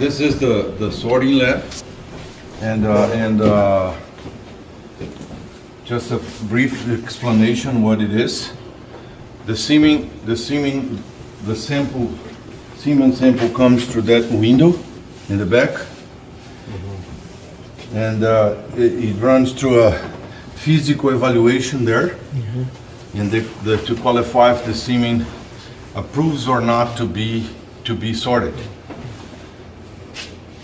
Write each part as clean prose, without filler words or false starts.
this is the sorting lab, and just a brief explanation what it is. The semen sample comes through that window in the back, and it runs through a physical evaluation there, and to qualify if the semen approves or not to be sorted.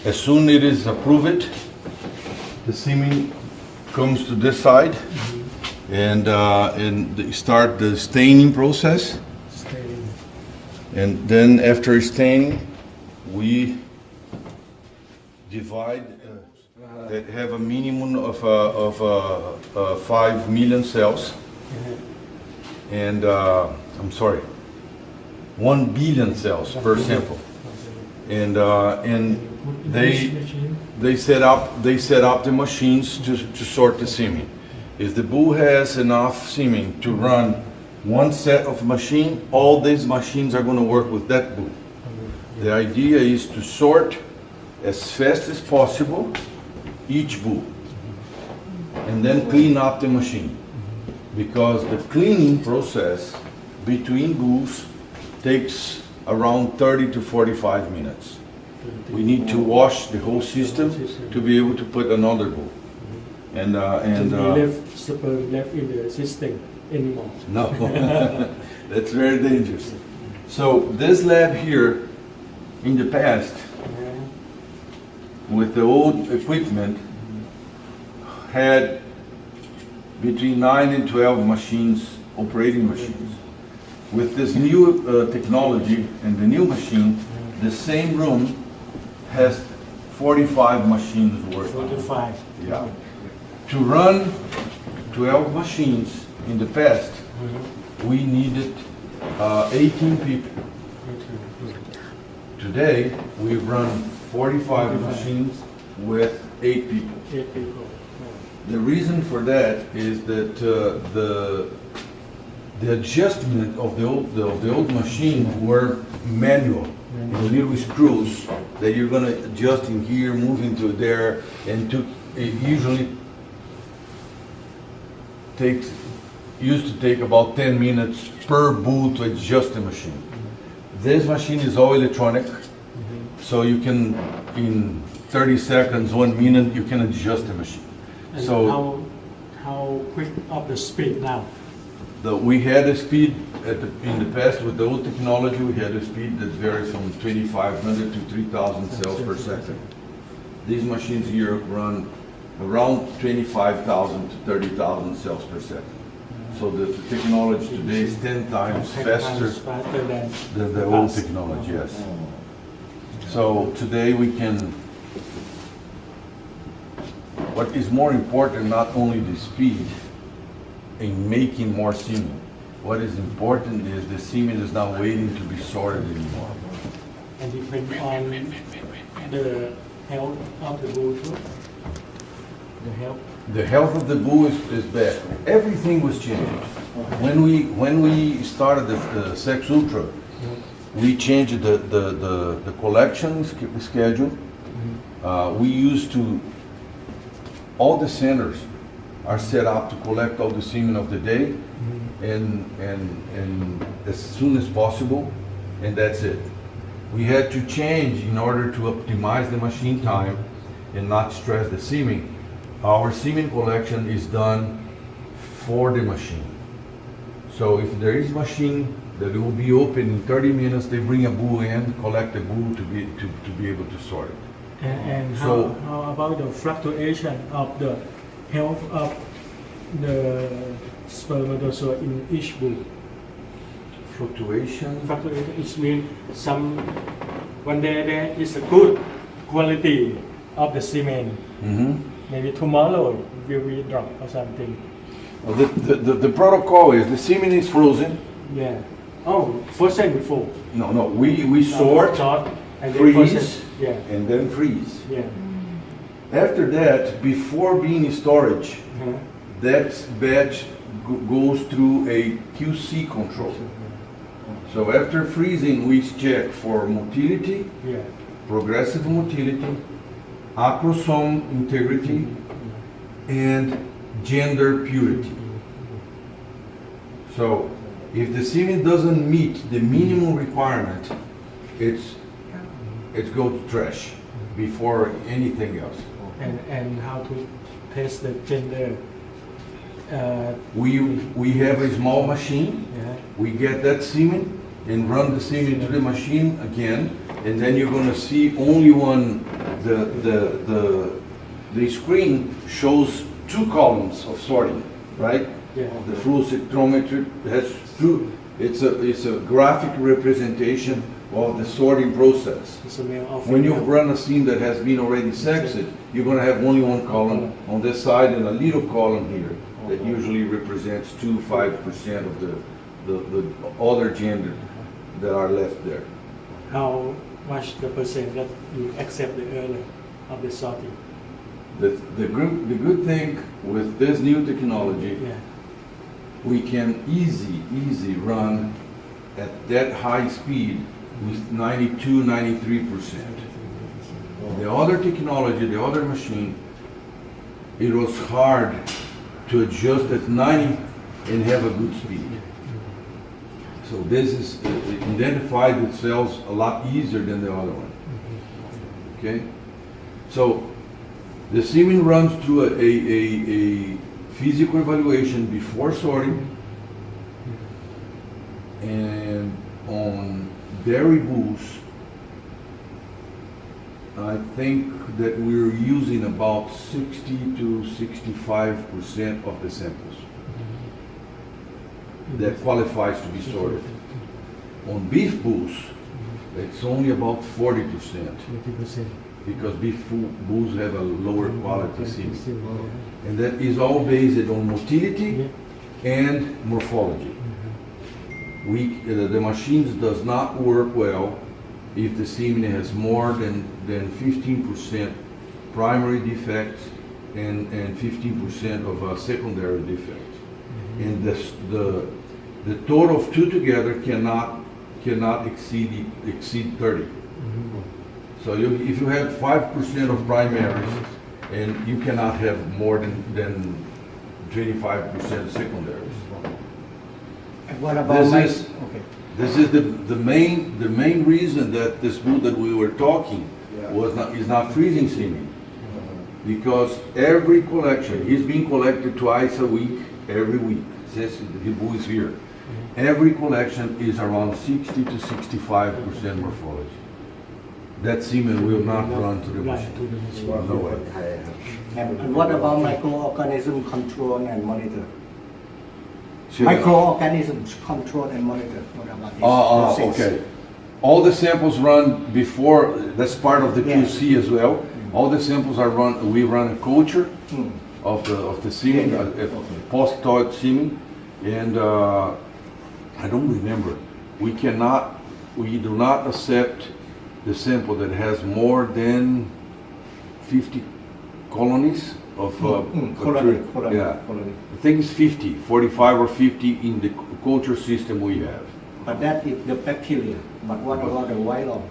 As soon as it is approved, the semen comes to this side, and they start the staining process. And then after staining, we divide that have a minimum of 5 million cells, and 1 billion cells per sample, and they set up the machines to sort the semen. If the bull has enough semen to run one set of machine, all these machines are going to work with that bull. The idea is to sort as fast as possible each bull, and then clean up the machine, because the cleaning process between bulls takes around 30 to 45 minutes. We need to wash the whole system to be able to put another bull. And left sperm left in the system anymore. No, that's very dangerous. So this lab here, in the past, with the old equipment, had between 9 and 12 machines, operating machines. With this new technology and the new machine, the same room has 45 machines working. 45. Yeah. To run 12 machines in the past, we needed 18 people. Today, we run 45 machines with 8 people. 8 people. The reason for that is that the adjustment of the old machine were manual. The little screws that you're going to adjust in here, move into there, and it usually used to take about 10 minutes per bull to adjust the machine. This machine is all electronic, so you can, in 30 seconds, 1 minute, you can adjust the machine. And so how quick of the speed now? We had a speed in the past with the old technology. We had a speed that varies from 2,500 to 3,000 cells per second. These machines here run around 25,000 to 30,000 cells per second. So the technology today is 10 times faster than the old technology. Yes. So today we can. What is more important, not only the speed in making more semen. What is important is the semen is not waiting to be sorted anymore. And depend on the health of the bull too. The health of the bull is bad. Everything was changed. When we started the Sex Ultra, we changed the collection schedule. We used to, all the centers are set up to collect all the semen of the day, and as soon as possible, and that's it. We had to change in order to optimize the machine time and not stress the semen. Our semen collection is done for the machine. So if there is machine that will be open in 30 minutes, they bring a bull in, collect the bull to be able to sort it. And how about the fluctuation of the health of the spermatozoa in each bull? Fluctuation It means one day there is a good quality of the semen. Maybe tomorrow will be drop or something. Well, the protocol is the semen is frozen. Yeah. Oh, frozen before. No. We sort, and freeze, then and then freeze. Yeah. After that, before being in storage, that batch goes through a QC control. So after freezing, we check for motility, progressive motility, acrosome integrity, and gender purity. So if the semen doesn't meet the minimum requirement, it's go to trash before anything else. And how to test the gender? We have a small machine. Yeah. We get that semen and run the semen to the machine again, and then you're going to see only one. The screen shows two columns of sorting, right? Yeah. The flow cytometer has two. It's a graphic representation of the sorting process. It's a male or When you female. run a seam that has been already sexed, you're going to have only one column on this side and a little column here that usually represents 5% of the other gender that are left there. How much the percent that you accept the early of the sorting? The good thing with this new technology, Yeah. we can easy run at that high speed with 92-93%. The other technology, the other machine, it was hard to adjust at 90 and have a good speed. So this is it identified itself a lot easier than the other one. Okay, so the semen runs through a physical evaluation before sorting, and on dairy bulls, I think that we're using about 60 to 65% of the samples that qualifies to be sorted. On beef bulls, it's only about 40%, 20%. because beef bulls have a lower quality semen. And that is all based on motility and morphology. The machines does not work well if the semen has more than 15% primary defects and 15% of secondary defects. And the total of two together cannot exceed 30. So if you have 5% of primaries, and you cannot have more than 25% secondaries. And what about This is the main reason that this bull that we were talking is not freezing semen, because every collection, he's being collected twice a week, every week since the bull is here. Every collection is around 60 to 65% morphology. That semen will not run to the machine. No way. And what about microorganism control and monitor? Sure. Microorganisms control and monitor. What about this process? Okay. All the samples run before, that's part of the QC as well. All the samples are run, we run a culture of the semen, post-toilet semen, and I don't remember. We do not accept the sample that has more than 50 colonies of colony. I think it's 50, 45 or 50 in the culture system we have. But that is the bacteria. But what about the viral?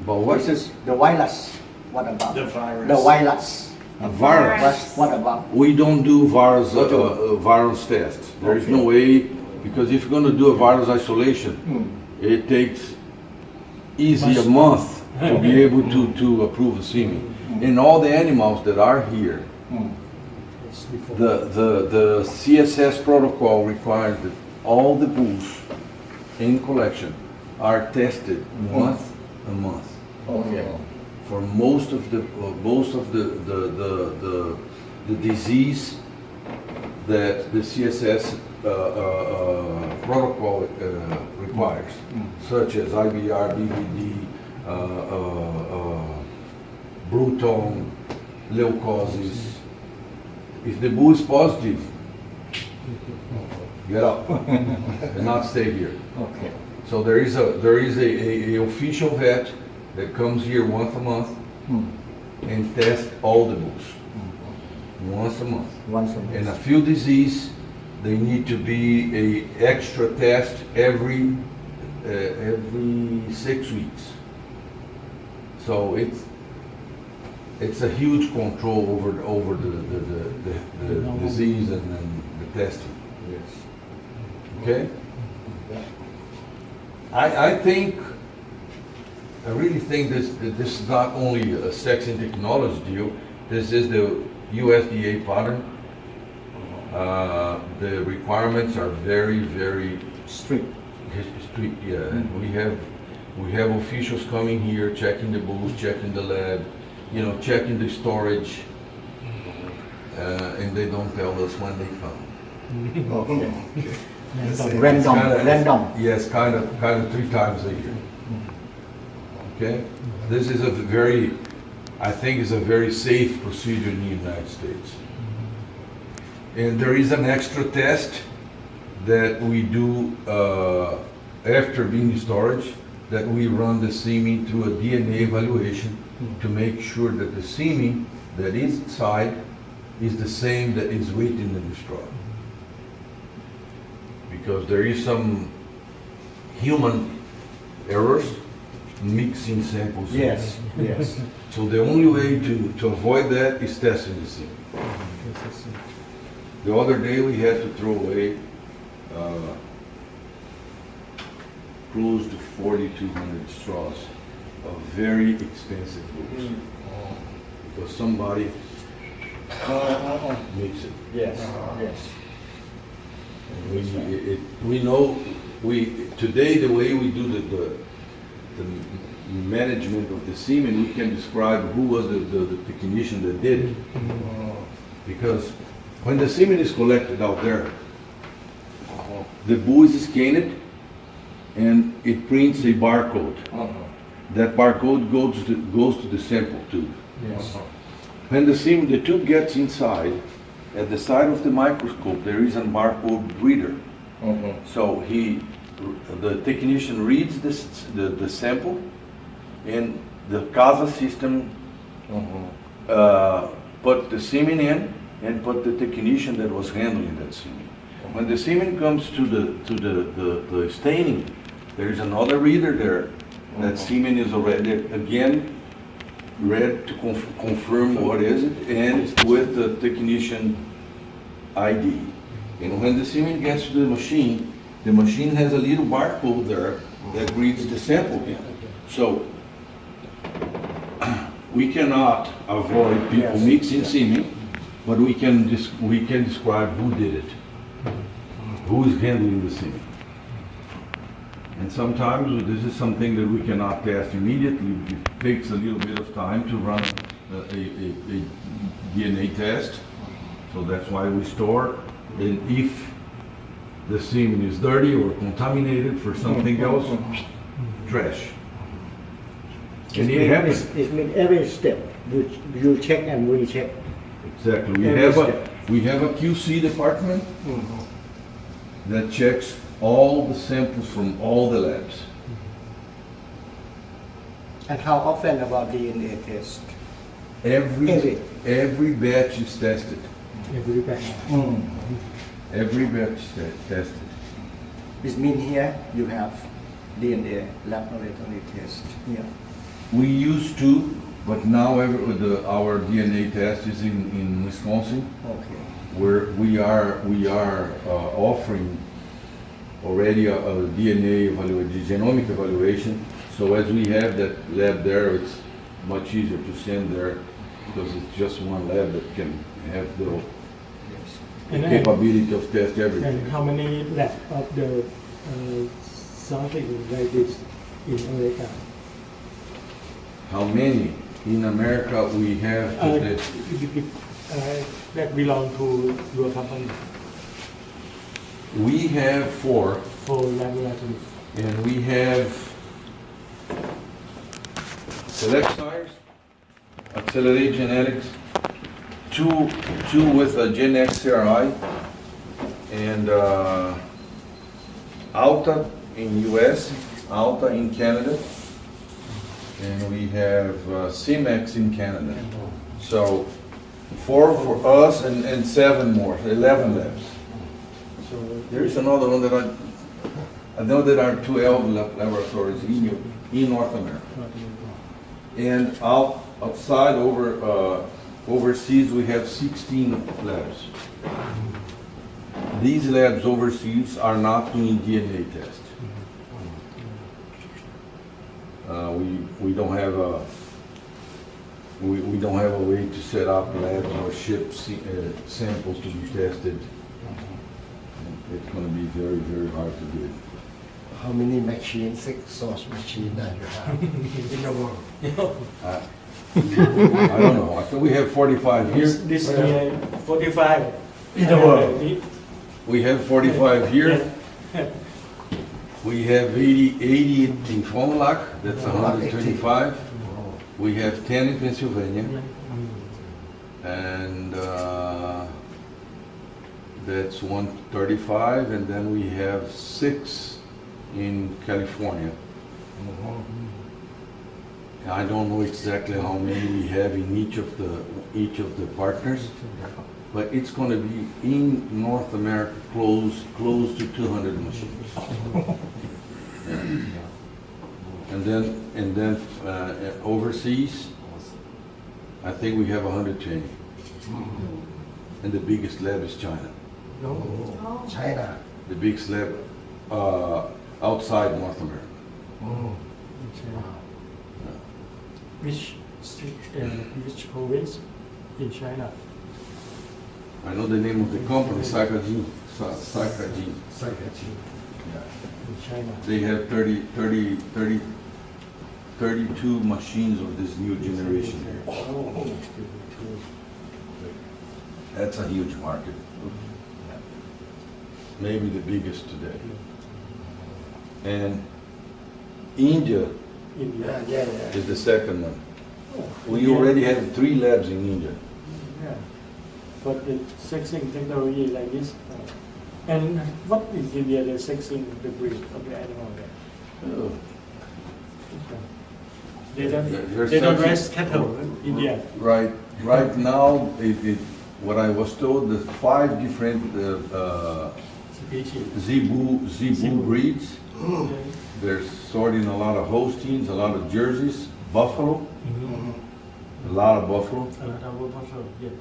But what? This is the virus. What about The virus. The virus. A virus? What about? We don't do virus tests. There is no way, because if you're going to do a virus isolation, it takes easy a month to be able to approve a semen. And all the animals that are here, the CSS protocol requires that all the bulls in collection are tested once a month. Okay. For most of the disease that the CSS protocol requires, such as IBR, BVD, Bruton, leukosis. If the bull is positive, get out and not stay here. Okay. So there is a official vet that comes here once a month and tests all the bulls once a month. Once a month. And a few disease, they need to be a extra test every 6 weeks. So it's a huge control over the disease and the testing. Yes. Okay? I really think that this is not only a sex and technology deal. This is the USDA pattern. The requirements are very, very Strict. strict. Yeah, and we have officials coming here, checking the booths, checking the lab, checking the storage, and they don't tell us when they come. Okay. It's Random. Random. Yes, kind of 3 times a year. Okay, this is I think is a very safe procedure in the United States. And there is an extra test that we do after being in storage, that we run the semen through a DNA evaluation to make sure that the semen that is inside is the same that is waiting in the straw. Because there is some human errors mixing samples. Yes. Yes. So the only way to avoid that is testing the semen. The other day we had to throw away close to 4,200 straws of very expensive books. Because somebody mixed it. Yes. Yes. We know today the way we do the management of the semen, we can describe who was the technician that did it. Because when the semen is collected out there, the boo is scanned and it prints a barcode. That barcode goes to the sample tube. Yes. When the tube gets inside, at the side of the microscope there is a barcode reader. So the technician reads the sample, and the CASA system put the semen in and put the technician that was handling that semen. When the semen comes to the staining, there is another reader there. That semen is already again read to confirm what is it, and with the technician ID. And when the semen gets to the machine has a little barcode there that reads the sample. So we cannot avoid people mixing semen, but we can describe who did it, who is handling the semen. And sometimes this is something that we cannot test immediately. It takes a little bit of time to run a DNA test. So that's why we store. And if the semen is dirty or contaminated for something else, trash. And it happens. It means every step you check and recheck. Exactly. We have a QC department that checks all the samples from all the labs. And how often about DNA test? Every batch is tested. Every batch. Every batch is tested. This means here you have DNA laboratory test here. We used to, but now our DNA test is in Wisconsin, Okay. where we are offering already a DNA evaluation, genomic evaluation. So as we have that lab there, it's much easier to send there because it's just one lab that can have the capability of test everything. And how many lab of the something like this in America? How many in America we have today? That belong to your company We have 4, for laboratory. and we have Select Science, Accelerate Genetics, two with a Gen X CRI, and Alta in US, Alta in Canada, and we have CMEX in Canada. So 4 for us and 7 more, 11 labs. So there is another one that I know there are 12 laboratories in North America. And outside overseas, we have 16 labs. These labs overseas are not doing DNA test. We don't have a way to set up labs or ship samples to be tested. It's going to be very, very hard to do. How many machines, sex source machine that you have in the world? I don't know. I think we have 45 here. This year 45 In the world. We have 45 here. We have 80 in Fond du Lac. That's 125. We have 10 in Pennsylvania. And that's 135. And then we have 6 in California. I don't know exactly how many we have in each of the partners, but it's going to be in North America close to 200 machines. And then overseas, I think we have 120. And the biggest lab is China. China. The biggest lab outside North America. Which province in China? I know the name of the company, Saikajin. In China. They have 32 machines of this new generation here. That's a huge market. Maybe the biggest today. And India is the second one. We already have 3 labs in India. Yeah. But the sexing technology like this. And what is the sexing the breed of the animal there? Oh, They don't sexing- raise cattle in India. Right now, what I was told, there's 5 different Species. Zebu breeds. They're sorting a lot of Holsteins, a lot of Jerseys, buffalo, a lot of buffalo. A lot of buffalo, yes.